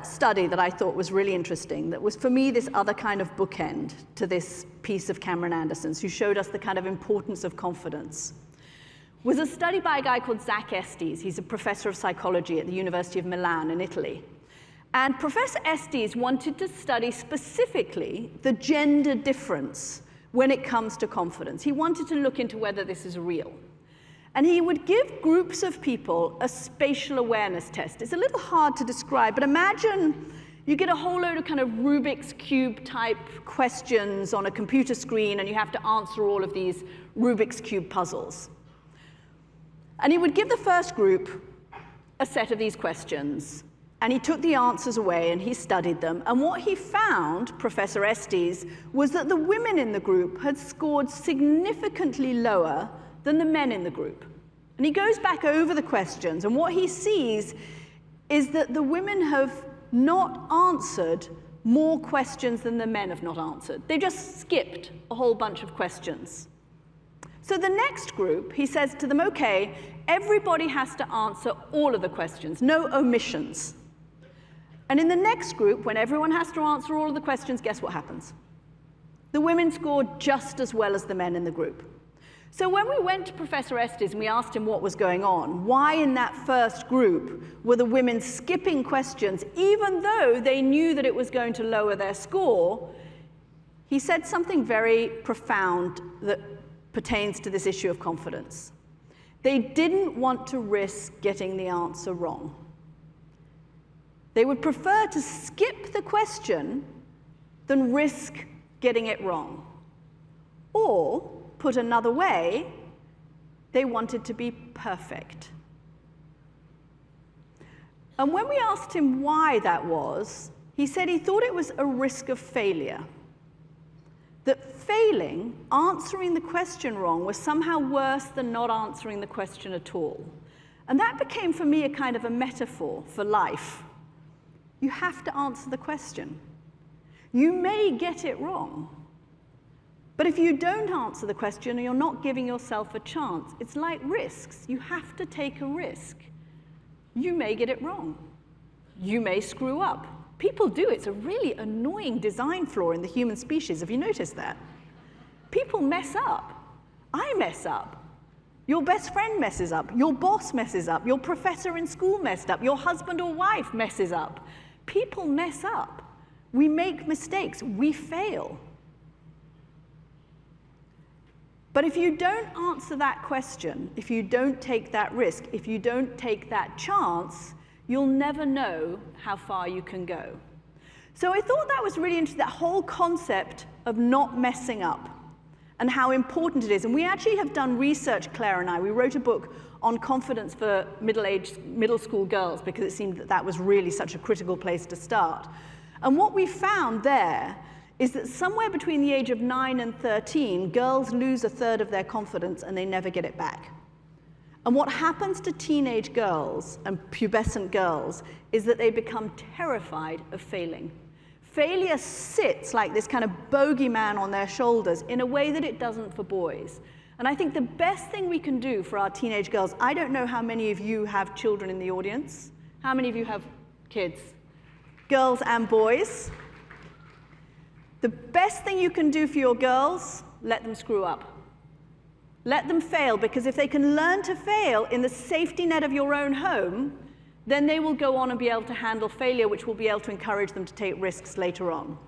study that I thought was really interesting, that was for me this other kind of bookend to this piece of Cameron Anderson's, who showed us the kind of importance of confidence, was a study by a guy called Zach Estes. He's a professor of psychology at the University of Milan in Italy. And Professor Estes wanted to study specifically the gender difference when it comes to confidence. He wanted to look into whether this is real. And he would give groups of people a spatial awareness test. It's a little hard to describe, but imagine you get a whole load of kind of Rubik's Cube type questions on a computer screen, and you have to answer all of these Rubik's Cube puzzles. And he would give the first group a set of these questions, and he took the answers away and he studied them. And what he found, Professor Estes, was that the women in the group had scored significantly lower than the men in the group. And he goes back over the questions, and what he sees is that the women have not answered more questions than the men have not answered. They just skipped a whole bunch of questions. So the next group, he says to them, okay, everybody has to answer all of the questions, no omissions. And in the next group, when everyone has to answer all of the questions, guess what happens? The women scored just as well as the men in the group. So when we went to Professor Estes and we asked him what was going on, why in that first group were the women skipping questions, even though they knew that it was going to lower their score, he said something very profound that pertains to this issue of confidence. They didn't want to risk getting the answer wrong. They would prefer to skip the question than risk getting it wrong. Or, put another way, they wanted to be perfect. And when we asked him why that was, he said he thought it was a risk of failure. That failing, answering the question wrong, was somehow worse than not answering the question at all. And that became for me a kind of a metaphor for life. You have to answer the question. You may get it wrong. But if you don't answer the question, you're not giving yourself a chance. It's like risks. You have to take a risk. You may get it wrong. You may screw up. People do. It's a really annoying design flaw in the human species. Have you noticed that? People mess up. I mess up. Your best friend messes up. Your boss messes up. Your professor in school messed up. Your husband or wife messes up. People mess up. We make mistakes. We fail. But if you don't answer that question, if you don't take that risk, if you don't take that chance, you'll never know how far you can go. So I thought that was really interesting, that whole concept of not messing up and how important it is. And we actually have done research, Claire and I. We wrote a book on confidence for middle school girls because it seemed that that was really such a critical place to start. And what we found there is that somewhere between the age of 9 and 13, girls lose a third of their confidence and they never get it back. And what happens to teenage girls and pubescent girls is that they become terrified of failing. Failure sits like this kind of bogeyman on their shoulders in a way that it doesn't for boys. And I think the best thing we can do for our teenage girls, I don't know how many of you have children in the audience. How many of you have kids? Girls and boys. The best thing you can do for your girls, let them screw up. Let them fail, because if they can learn to fail in the safety net of your own home, then they will go on and be able to handle failure, which will be able to encourage them to take risks later on.